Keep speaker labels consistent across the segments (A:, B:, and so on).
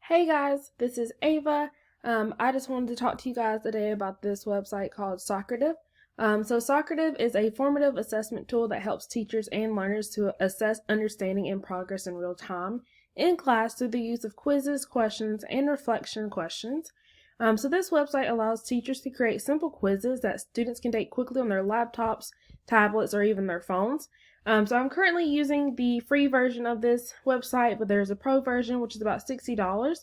A: Hey guys, this is Ava. I just wanted to talk to you guys today about this website called Socrative. Socrative is a formative assessment tool that helps teachers and learners to assess understanding and progress in real time in class through the use of quizzes, questions, and reflection questions. This website allows teachers to create simple quizzes that students can take quickly on their laptops, tablets, or even their phones. I'm currently using the free version of this website, but there's a pro version, which is about $60.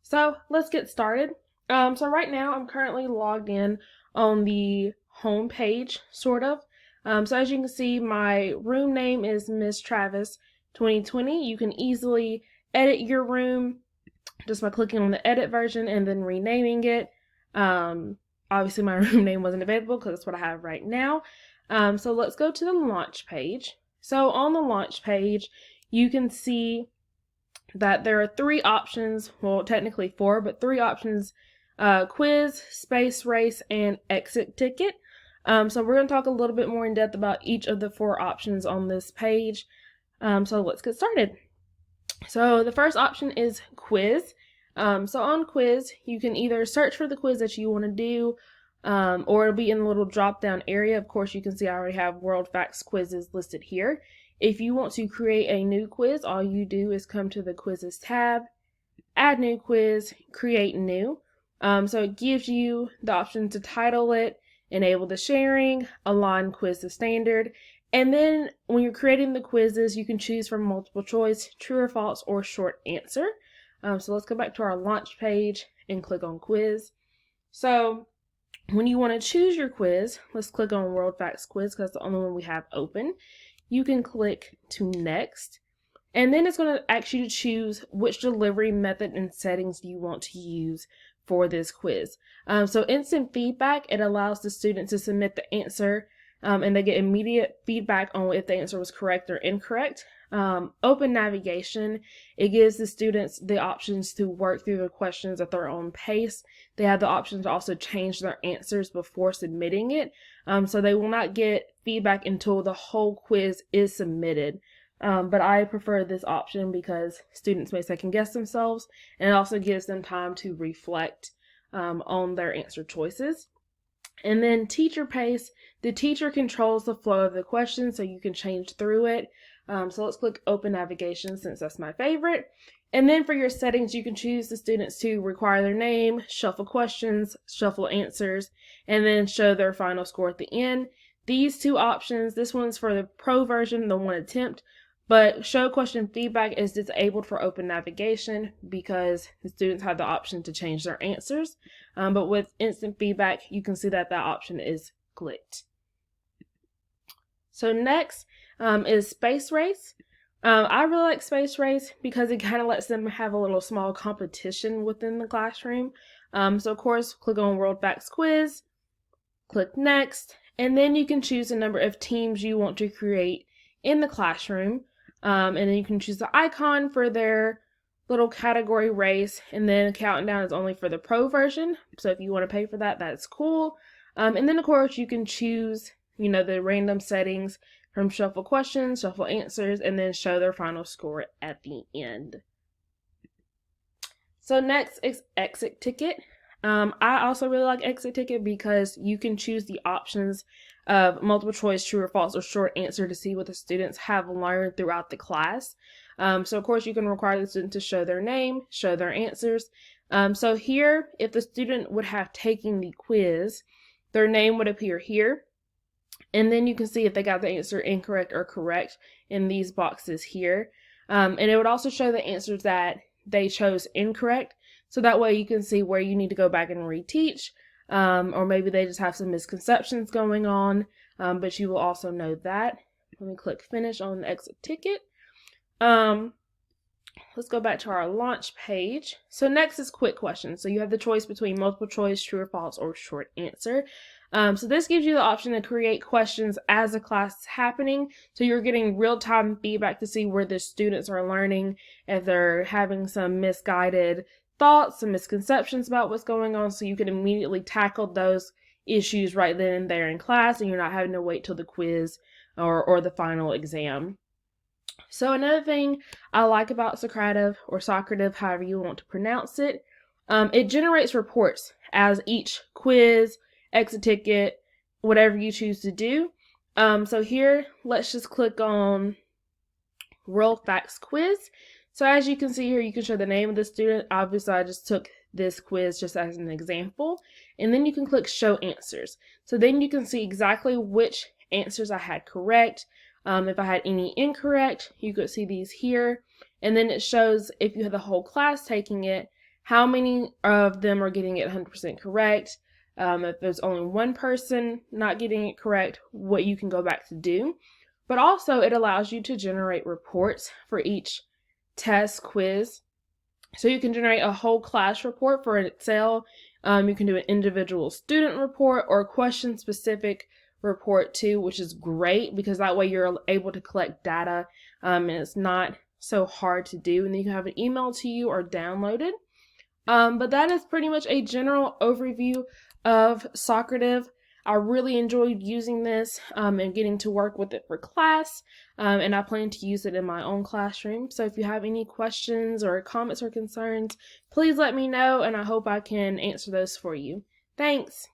A: So let's get started. Right now I'm currently logged in on the home page, sort of. As you can see, my room name is Miss Travis 2020. You can easily edit your room just by clicking on the edit version and then renaming it. Obviously my room name wasn't available because that's what I have right now. So let's go to the launch page. So on the launch page, you can see that there are three options, well, technically four, but three options: quiz, space race, and exit ticket. So we're going to talk a little bit more in depth about each of the four options on this page. So let's get started. So the first option is quiz. So on quiz, you can either search for the quiz that you want to do, or it'll be in the little drop down area. Of course, you can see I already have world facts quizzes listed here. If you want to create a new quiz, all you do is come to the quizzes tab, add new quiz, create new. So it gives you the option to title it, enable the sharing, align quiz to standard. And then when you're creating the quizzes, you can choose from multiple choice, true or false, or short answer. So let's go back to our launch page and click on quiz. So when you want to choose your quiz, let's click on World Facts Quiz because it's the only one we have open. You can click to next, and then it's going to ask you to choose which delivery method and settings you want to use for this quiz. So instant feedback, it allows the student to submit the answer and they get immediate feedback on if the answer was correct or incorrect. Open navigation, it gives the students the options to work through the questions at their own pace. They have the option to also change their answers before submitting it. So they will not get feedback until the whole quiz is submitted. But I prefer this option because students may second guess themselves, and it also gives them time to reflect on their answer choices. And then teacher pace, the teacher controls the flow of the question so you can change through it. So let's click open navigation since that's my favorite. And then for your settings, you can choose the students to require their name, shuffle questions, shuffle answers, and then show their final score at the end. These two options, this one's for the pro version, the one attempt, but show question feedback is disabled for open navigation because the students have the option to change their answers. But with instant feedback, you can see that that option is clicked. So next is Space Race. I really like Space Race because it kind of lets them have a little small competition within the classroom. So of course, click on World Facts Quiz, click Next, and then you can choose the number of teams you want to create in the classroom. And then you can choose the icon for their little category race, and then countdown is only for the pro version. So if you want to pay for that, that's cool. And then of course you can choose, the random settings from shuffle questions, shuffle answers, and then show their final score at the end. So next is exit ticket. I also really like exit ticket because you can choose the options of multiple choice, true or false, or short answer to see what the students have learned throughout the class. So of course you can require the student to show their name, show their answers. So here, if the student would have taken the quiz, their name would appear here. And then you can see if they got the answer incorrect or correct in these boxes here. And it would also show the answers that they chose incorrect. So that way you can see where you need to go back and reteach, or maybe they just have some misconceptions going on, but you will also know that. Let me click finish on the exit ticket. Let's go back to our launch page. So next is quick questions. So you have the choice between multiple choice, true or false, or short answer. So this gives you the option to create questions as the class is happening. So you're getting real-time feedback to see where the students are learning, if they're having some misguided thoughts, some misconceptions about what's going on, so you can immediately tackle those issues right then and there in class, and you're not having to wait till the quiz or the final exam. So another thing I like about Socrative, or Socrative, however you want to pronounce it, it generates reports as each quiz, exit ticket, whatever you choose to do. So here, let's just click on World Facts Quiz. So as you can see here, you can show the name of the student. Obviously, I just took this quiz just as an example. And then you can click Show Answers. So then you can see exactly which answers I had correct. If I had any incorrect, you could see these here. And then it shows, if you have the whole class taking it, how many of them are getting it 100% correct. If there's only one person not getting it correct, what you can go back to do. But also it allows you to generate reports for each test quiz. So you can generate a whole class report for Excel. You can do an individual student report or a question specific report too, which is great because that way you're able to collect data and it's not so hard to do. And then you can have it emailed to you or downloaded. But that is pretty much a general overview of Socrative. I really enjoyed using this and getting to work with it for class, and I plan to use it in my own classroom. So if you have any questions or comments or concerns, please let me know, and I hope I can answer those for you. Thanks!